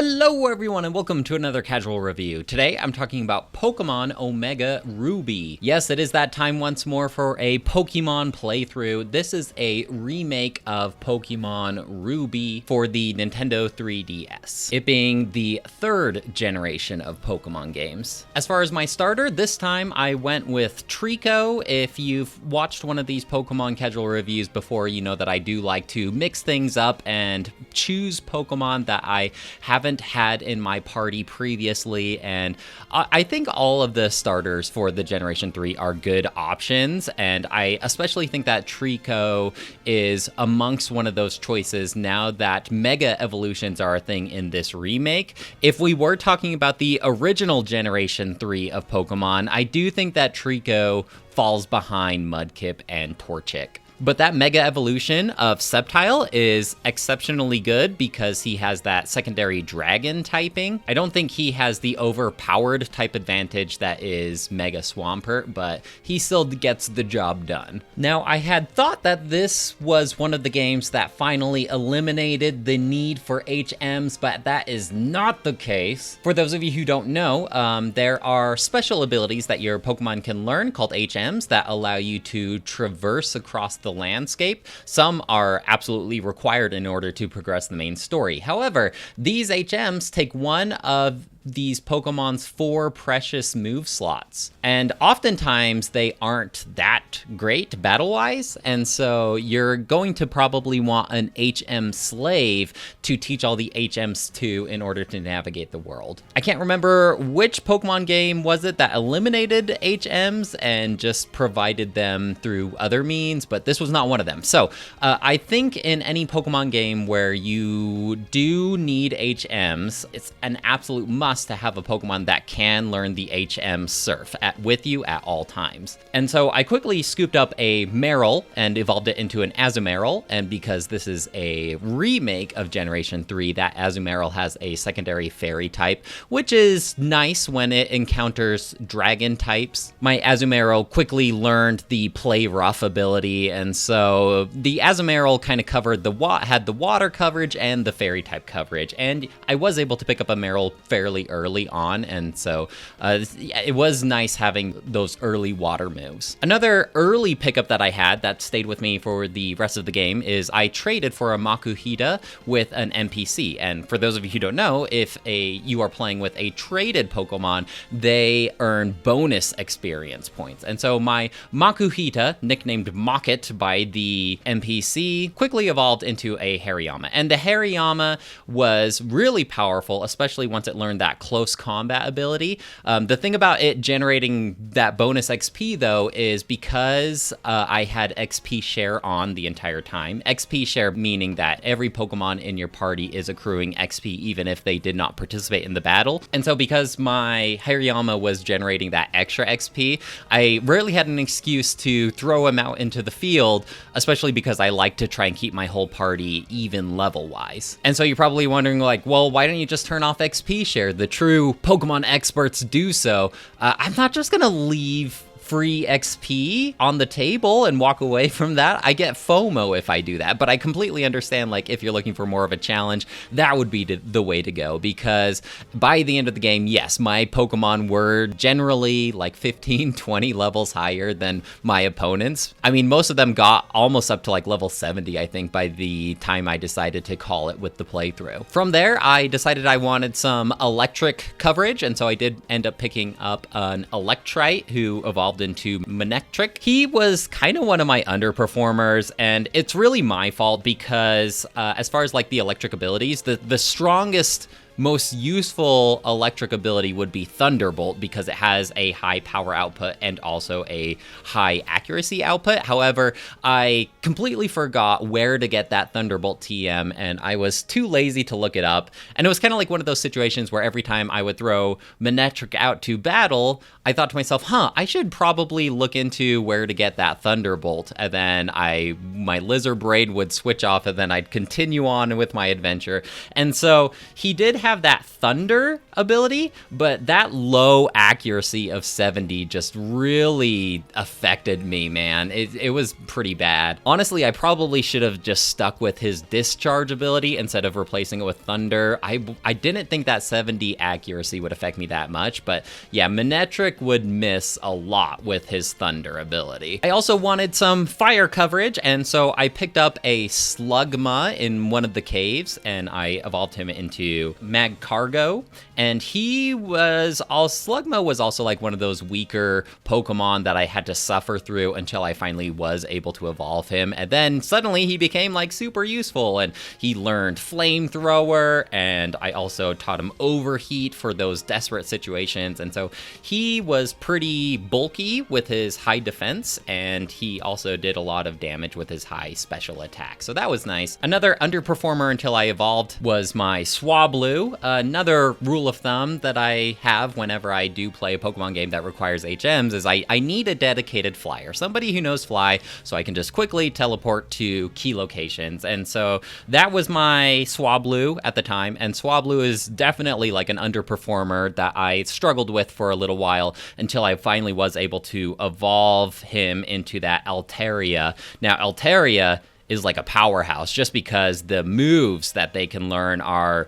Hello everyone and welcome to another casual review. Today I'm talking about Pokémon Omega Ruby. Yes, it is that time once more for a Pokémon playthrough. This is a remake of Pokémon Ruby for the Nintendo 3DS, it being the third generation of Pokémon games. As far as my starter, this time I went with Trico. If you've watched one of these Pokémon casual reviews before, you know that I do like to mix things up and choose Pokémon that I haven't had in my party previously, and I think all of the starters for the Generation 3 are good options, and I especially think that Trico is amongst one of those choices now that Mega Evolutions are a thing in this remake. If we were talking about the original Generation 3 of Pokemon, I do think that Trico falls behind Mudkip and Torchic. But that Mega Evolution of Sceptile is exceptionally good because he has that secondary dragon typing. I don't think he has the overpowered type advantage that is Mega Swampert, but he still gets the job done. Now, I had thought that this was one of the games that finally eliminated the need for HMs, but that is not the case. For those of you who don't know, there are special abilities that your Pokemon can learn called HMs that allow you to traverse across the landscape. Some are absolutely required in order to progress the main story. However, these HMs take one of these Pokemon's 4 precious move slots, and oftentimes they aren't that great battle-wise, and so you're going to probably want an HM slave to teach all the HMs to in order to navigate the world. I can't remember which Pokemon game was it that eliminated HMs and just provided them through other means, but this was not one of them. So I think in any Pokemon game where you do need HMs, it's an absolute must to have a Pokemon that can learn the HM Surf with you at all times. And so I quickly scooped up a Marill and evolved it into an Azumarill, and because this is a remake of Generation 3, that Azumarill has a secondary fairy type, which is nice when it encounters dragon types. My Azumarill quickly learned the Play Rough ability, and so the Azumarill kind of covered had the water coverage and the fairy type coverage, and I was able to pick up a Marill fairly early on, and so it was nice having those early water moves. Another early pickup that I had that stayed with me for the rest of the game is I traded for a Makuhita with an NPC, and for those of you who don't know, if you are playing with a traded Pokemon, they earn bonus experience points, and so my Makuhita, nicknamed Mocket by the NPC, quickly evolved into a Hariyama, and the Hariyama was really powerful, especially once it learned that close combat ability. The thing about it generating that bonus XP though is because I had XP share on the entire time. XP share meaning that every Pokemon in your party is accruing XP even if they did not participate in the battle. And so because my Hariyama was generating that extra XP, I rarely had an excuse to throw him out into the field, especially because I like to try and keep my whole party even level wise. And so you're probably wondering like, well, why don't you just turn off XP share? The true Pokemon experts do so. I'm not just gonna leave free XP on the table and walk away from that. I get FOMO if I do that, but I completely understand, like, if you're looking for more of a challenge, that would be the way to go, because by the end of the game, yes, my Pokemon were generally like 15, 20 levels higher than my opponents. I mean, most of them got almost up to like level 70, I think, by the time I decided to call it with the playthrough. From there, I decided I wanted some electric coverage, and so I did end up picking up an Electrite who evolved into Manectric. He was kind of one of my underperformers, and it's really my fault because as far as like the electric abilities, the strongest, most useful electric ability would be Thunderbolt because it has a high power output and also a high accuracy output. However, I completely forgot where to get that Thunderbolt TM, and I was too lazy to look it up. And it was kind of like one of those situations where every time I would throw Manectric out to battle, I thought to myself, I should probably look into where to get that Thunderbolt. And then my Lizard Braid would switch off, and then I'd continue on with my adventure. And so he did have have that thunder ability, but that low accuracy of 70 just really affected me, man. It was pretty bad. Honestly, I probably should have just stuck with his discharge ability instead of replacing it with thunder. I didn't think that 70 accuracy would affect me that much, but yeah, Manectric would miss a lot with his thunder ability. I also wanted some fire coverage, and so I picked up a Slugma in one of the caves, and I evolved him into Magcargo, and Slugma was also like one of those weaker Pokemon that I had to suffer through until I finally was able to evolve him, and then suddenly he became like super useful, and he learned Flamethrower, and I also taught him Overheat for those desperate situations, and so he was pretty bulky with his high defense, and he also did a lot of damage with his high special attack, so that was nice. Another underperformer until I evolved was my Swablu. Another rule of thumb that I have whenever I do play a Pokemon game that requires HMs is I need a dedicated flyer, somebody who knows fly, so I can just quickly teleport to key locations, and so that was my Swablu at the time, and Swablu is definitely like an underperformer that I struggled with for a little while until I finally was able to evolve him into that Altaria. Now, Altaria is like a powerhouse just because the moves that they can learn are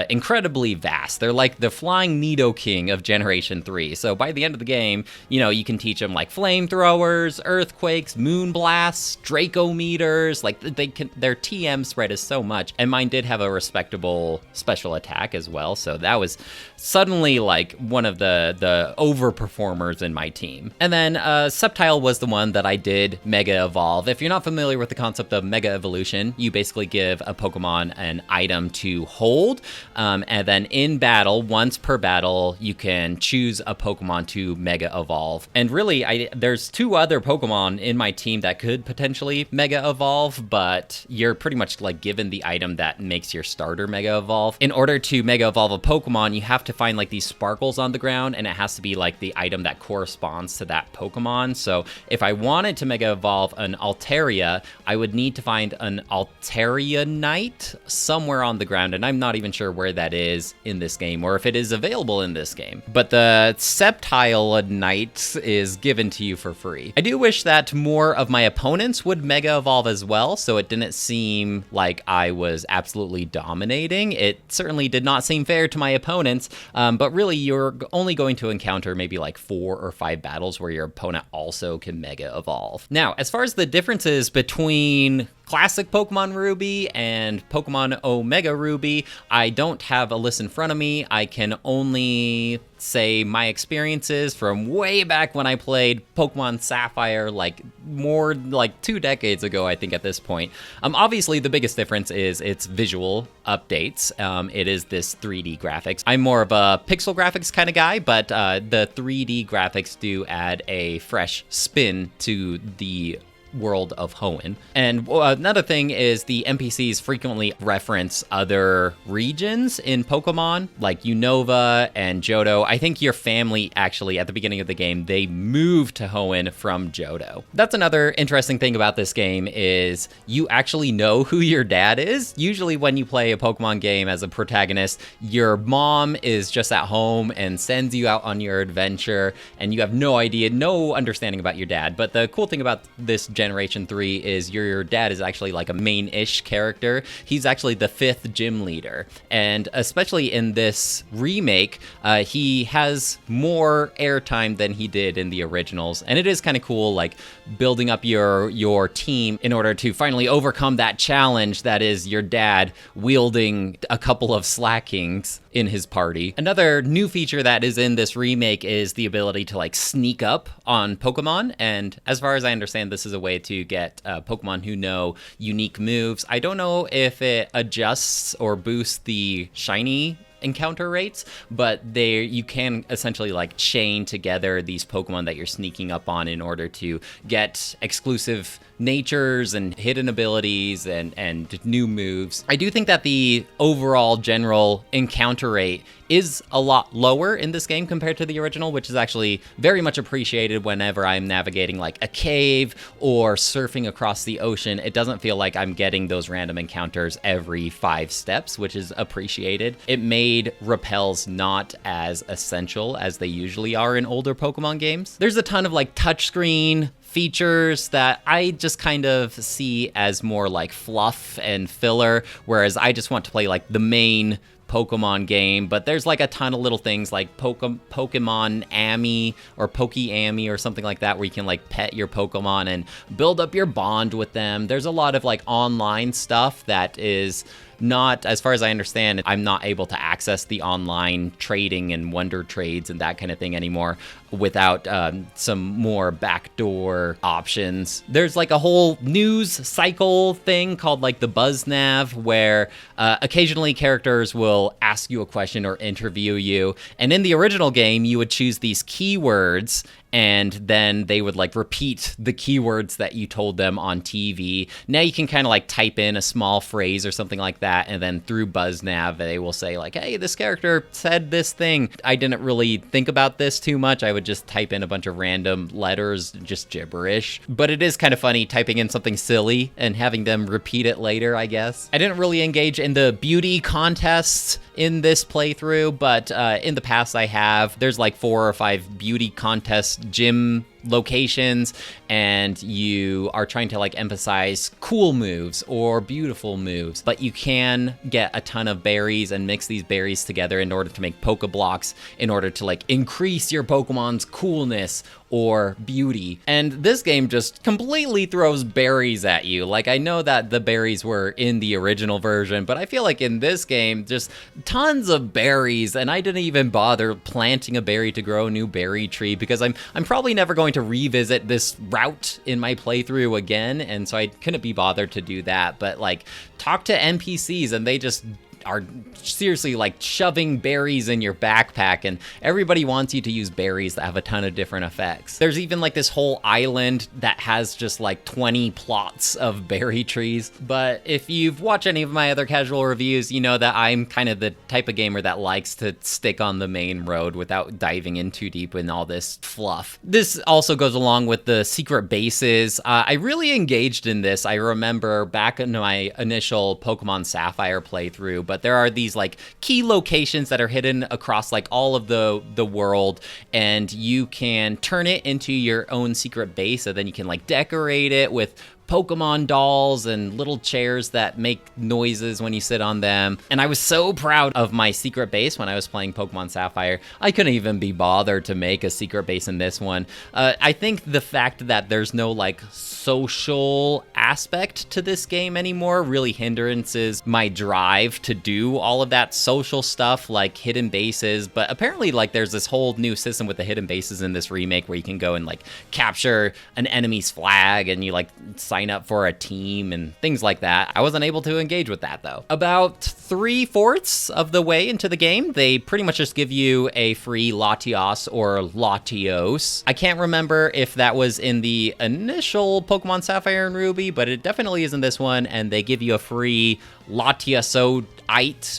incredibly vast. They're like the Flying Nidoking of Generation 3. So by the end of the game, you can teach them like flamethrowers, earthquakes, moon blasts, Draco meters. Like their TM spread is so much. And mine did have a respectable special attack as well. So that was suddenly like one of the overperformers in my team. And then Sceptile was the one that I did Mega Evolve. If you're not familiar with the concept of Mega Evolution, you basically give a Pokemon an item to hold, and then in battle, once per battle, you can choose a Pokemon to Mega Evolve. And really, there's 2 other Pokemon in my team that could potentially Mega Evolve, but you're pretty much like given the item that makes your starter Mega Evolve. In order to Mega Evolve a Pokemon, you have to find like these sparkles on the ground, and it has to be like the item that corresponds to that Pokemon. So if I wanted to Mega Evolve an Altaria, I would need to find an Altarianite somewhere on the ground, and I'm not even sure where that is in this game or if it is available in this game. But the Sceptilenite is given to you for free. I do wish that more of my opponents would Mega Evolve as well, so it didn't seem like I was absolutely dominating. It certainly did not seem fair to my opponents, but really you're only going to encounter maybe like 4 or 5 battles where your opponent also can Mega Evolve. Now, as far as the differences between classic Pokemon Ruby and Pokemon Omega Ruby, I don't have a list in front of me. I can only say my experiences from way back when I played Pokemon Sapphire, like more like 2 decades ago, I think at this point. Obviously, the biggest difference is its visual updates. It is this 3D graphics. I'm more of a pixel graphics kind of guy, but the 3D graphics do add a fresh spin to the world of Hoenn. And another thing is the NPCs frequently reference other regions in Pokemon, like Unova and Johto. I think your family actually, at the beginning of the game, they moved to Hoenn from Johto. That's another interesting thing about this game is you actually know who your dad is. Usually when you play a Pokemon game as a protagonist, your mom is just at home and sends you out on your adventure, and you have no idea, no understanding about your dad. But the cool thing about this Generation 3 is your dad is actually like a main-ish character. He's actually the 5th gym leader, and especially in this remake, he has more airtime than he did in the originals, and it is kind of cool, like building up your team in order to finally overcome that challenge that is your dad wielding a couple of Slackings in his party. Another new feature that is in this remake is the ability to like sneak up on Pokemon, and as far as I understand, this is a way to get Pokemon who know unique moves. I don't know if it adjusts or boosts the shiny encounter rates, but you can essentially like chain together these Pokemon that you're sneaking up on in order to get exclusive natures and hidden abilities and new moves. I do think that the overall general encounter rate is a lot lower in this game compared to the original, which is actually very much appreciated whenever I'm navigating like a cave or surfing across the ocean. It doesn't feel like I'm getting those random encounters every 5 steps, which is appreciated. It made arcade repels not as essential as they usually are in older Pokemon games. There's a ton of like touchscreen features that I just kind of see as more like fluff and filler, whereas I just want to play like the main Pokemon game. But there's like a ton of little things like Pokemon Ami or Poke-Ami or something like that, where you can like pet your Pokemon and build up your bond with them. There's a lot of like online stuff that is not, as far as I understand, I'm not able to access the online trading and wonder trades and that kind of thing anymore without some more backdoor options. There's like a whole news cycle thing called like the BuzzNav, where occasionally characters will ask you a question or interview you. And in the original game, you would choose these keywords, and then they would like repeat the keywords that you told them on TV. Now you can kind of like type in a small phrase or something like that, and then through BuzzNav, they will say like, hey, this character said this thing. I didn't really think about this too much. I would just type in a bunch of random letters, just gibberish. But it is kind of funny typing in something silly and having them repeat it later, I guess. I didn't really engage in the beauty contests in this playthrough, but in the past I have. There's like 4 or 5 beauty contest gym locations, and you are trying to like emphasize cool moves or beautiful moves, but you can get a ton of berries and mix these berries together in order to make Pokeblocks in order to like increase your Pokemon's coolness or beauty. And this game just completely throws berries at you. Like, I know that the berries were in the original version, but I feel like in this game, just tons of berries, and I didn't even bother planting a berry to grow a new berry tree because I'm probably never going to revisit this route in my playthrough again, and so I couldn't be bothered to do that. But like, talk to NPCs and they just are seriously like shoving berries in your backpack, and everybody wants you to use berries that have a ton of different effects. There's even like this whole island that has just like 20 plots of berry trees. But if you've watched any of my other casual reviews, you know that I'm kind of the type of gamer that likes to stick on the main road without diving in too deep in all this fluff. This also goes along with the secret bases. I really engaged in this. I remember back in my initial Pokemon Sapphire playthrough, but there are these like key locations that are hidden across like all of the world, and you can turn it into your own secret base, and then you can like decorate it with Pokemon dolls and little chairs that make noises when you sit on them. And I was so proud of my secret base when I was playing Pokemon Sapphire. I couldn't even be bothered to make a secret base in this one. I think the fact that there's no like social aspect to this game anymore really hindrances my drive to do all of that social stuff like hidden bases. But apparently like there's this whole new system with the hidden bases in this remake where you can go and like capture an enemy's flag and you like sign up for a team and things like that. I wasn't able to engage with that though. About 3/4 of the way into the game, they pretty much just give you a free Latios or Latios. I can't remember if that was in the initial Pokemon Sapphire and Ruby, but it definitely is in this one, and they give you a free Latiosite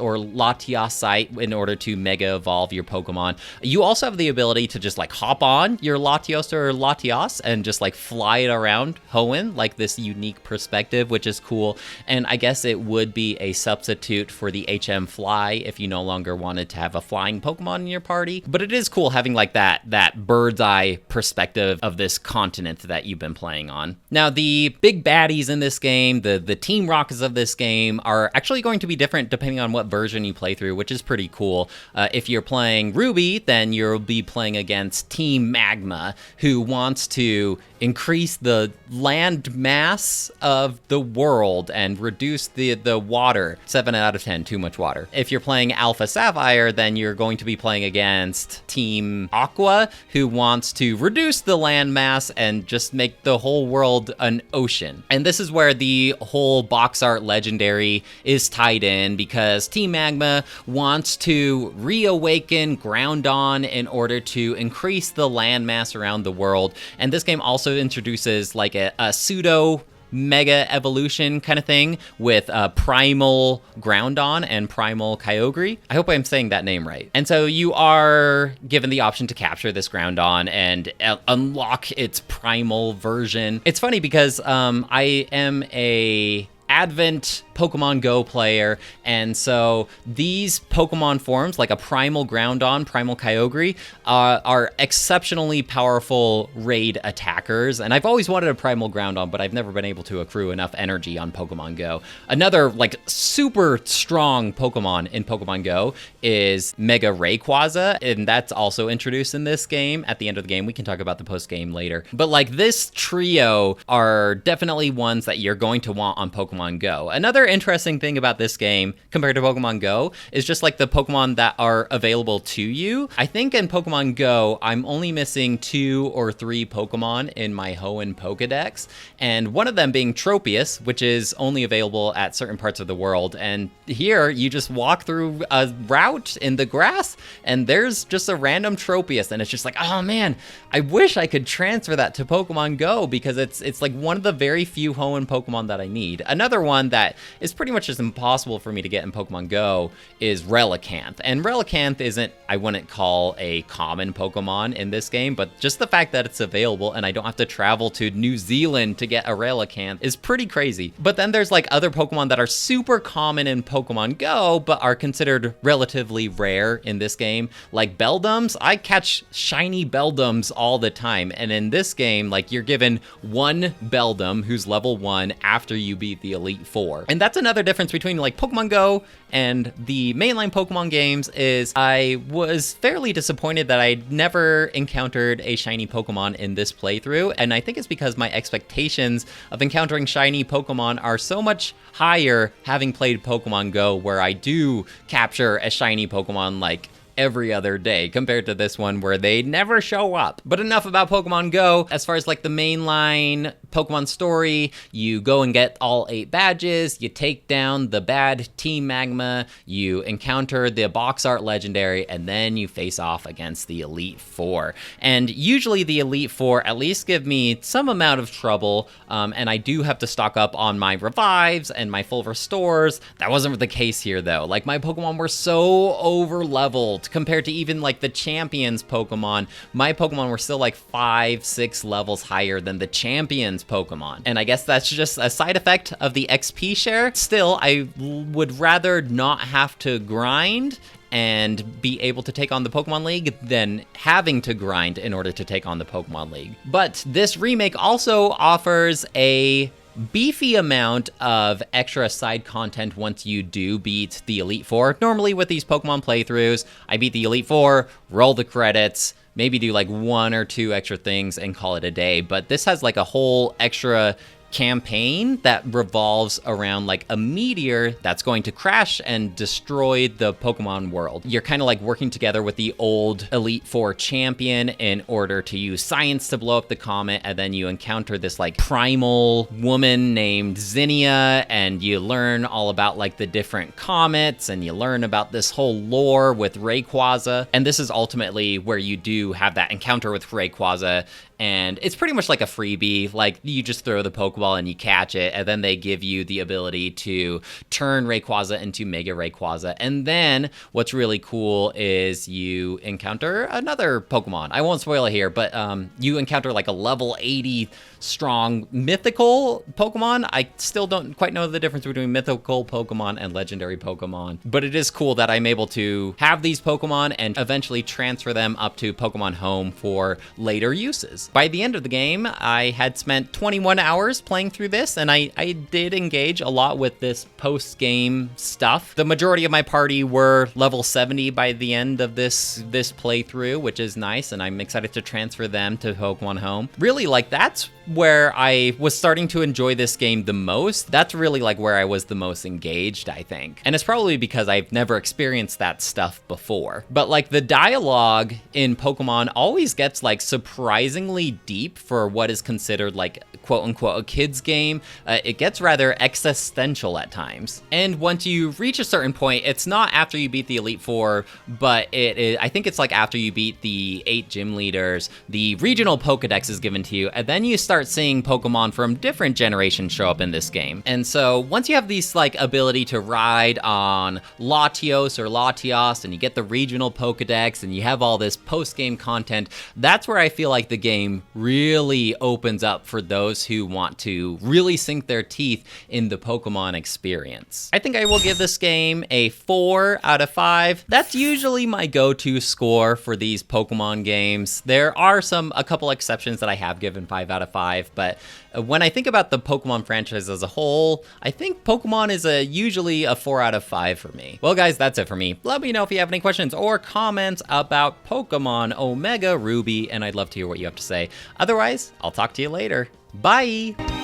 or Latiosite in order to mega evolve your Pokemon. You also have the ability to just like hop on your Latios or Latios and just like fly it around Hoenn, like this unique perspective, which is cool. And I guess it would be a substitute for the HM Fly if you no longer wanted to have a flying Pokemon in your party. But it is cool having like that bird's eye perspective of this continent that you've been playing on. Now, the big baddies in this game, the Team Rockets of this game, are actually going to be different depending on what version you play through, which is pretty cool. If you're playing Ruby, then you'll be playing against Team Magma, who wants to increase the land mass of the world and reduce the water. 7 out of 10, too much water. If you're playing Alpha Sapphire, then you're going to be playing against Team Aqua, who wants to reduce the land mass and just make the whole world an ocean. And this is where the whole box art legendary is tied in, because Team Magma wants to reawaken Groundon in order to increase the land mass around the world. And this game also introduces like a pseudo mega evolution kind of thing with Primal Groundon and Primal Kyogre. I hope I'm saying that name right. And so you are given the option to capture this Groundon and unlock its primal version. It's funny because I am a Advent Pokemon Go player, and so these Pokemon forms, like a Primal Groudon, Primal Kyogre, are exceptionally powerful raid attackers, and I've always wanted a Primal Groudon, but I've never been able to accrue enough energy on Pokemon Go. Another, like, super strong Pokemon in Pokemon Go is Mega Rayquaza, and that's also introduced in this game. At the end of the game, we can talk about the post-game later. But, like, this trio are definitely ones that you're going to want on Pokemon Go. Another interesting thing about this game, compared to Pokemon Go, is just, like, the Pokemon that are available to you. I think in Pokemon Go, I'm only missing 2 or 3 Pokemon in my Hoenn Pokedex, and one of them being Tropius, which is only available at certain parts of the world. And here, you just walk through a route in the grass, and there's just a random Tropius, and it's just like, oh man, I wish I could transfer that to Pokemon Go, because it's like one of the very few Hoenn Pokemon that I need. Another one that is pretty much just impossible for me to get in Pokemon Go is Relicanth. And Relicanth isn't, I wouldn't call a common Pokemon in this game, but just the fact that it's available and I don't have to travel to New Zealand to get a Relicanth is pretty crazy. But then there's like other Pokemon that are super common in Pokemon Go, but are considered relatively rare in this game, like Beldums. I catch shiny Beldums all the time, and in this game, like, you're given one Beldum who's level 1 after you beat the Elite Four. And that's another difference between like Pokemon Go and the mainline Pokemon games, is I was fairly disappointed that I never encountered a shiny Pokemon in this playthrough, and I think it's because my expectations of encountering shiny Pokemon are so much higher having played Pokemon Go, where I do capture a shiny Pokemon like every other day, compared to this one where they never show up. But enough about Pokemon Go. As far as like the mainline Pokemon story, you go and get all 8 badges, you take down the bad Team Magma, you encounter the box art legendary, and then you face off against the Elite Four. And usually the Elite Four at least give me some amount of trouble, and I do have to stock up on my revives and my full restores. That wasn't the case here though. Like, my Pokemon were so over leveled compared to even like the champions Pokemon. My Pokemon were still like 5-6 levels higher than the champions Pokemon. And I guess that's just a side effect of the XP share. Still, I would rather not have to grind and be able to take on the Pokemon League than having to grind in order to take on the Pokemon League. But this remake also offers a beefy amount of extra side content once you do beat the Elite Four. Normally with these Pokemon playthroughs, I beat the Elite Four, roll the credits, maybe do like 1 or 2 extra things and call it a day. But this has like a whole extra campaign that revolves around like a meteor that's going to crash and destroy the Pokemon world. You're kind of like working together with the old Elite Four champion in order to use science to blow up the comet, and then you encounter this like primal woman named Zinnia, and you learn all about like the different comets, and you learn about this whole lore with Rayquaza. And this is ultimately where you do have that encounter with Rayquaza, and it's pretty much like a freebie. Like, you just throw the Pokeball and you catch it, and then they give you the ability to turn Rayquaza into Mega Rayquaza. And then what's really cool is you encounter another Pokemon. I won't spoil it here, but you encounter like a level 80 strong mythical Pokemon. I still don't quite know the difference between mythical Pokemon and legendary Pokemon, but it is cool that I'm able to have these Pokemon and eventually transfer them up to Pokemon Home for later uses. By the end of the game, I had spent 21 hours playing through this, and I did engage a lot with this post-game stuff. The majority of my party were level 70 by the end of this playthrough, which is nice, and I'm excited to transfer them to Pokemon Home. Really, like, that's where I was starting to enjoy this game the most. That's really like where I was the most engaged, I think. And it's probably because I've never experienced that stuff before. But like, the dialogue in Pokemon always gets like surprisingly deep for what is considered like quote unquote a kid's game. It gets rather existential at times. And once you reach a certain point, it's not after you beat the Elite Four, but I think it's like after you beat the 8 gym leaders, the regional Pokedex is given to you, and then you start start seeing Pokemon from different generations show up in this game. And so once you have these like ability to ride on Latios or Latios, and you get the regional Pokedex, and you have all this post-game content, that's where I feel like the game really opens up for those who want to really sink their teeth in the Pokemon experience. I think I will give this game a 4 out of 5. That's usually my go-to score for these Pokemon games. There are a couple exceptions that I have given 5 out of 5, but when I think about the Pokemon franchise as a whole, I think Pokemon is usually a 4 out of 5 for me. Well guys, that's it for me. Let me know if you have any questions or comments about Pokemon Omega Ruby, and I'd love to hear what you have to say. Otherwise, I'll talk to you later. Bye!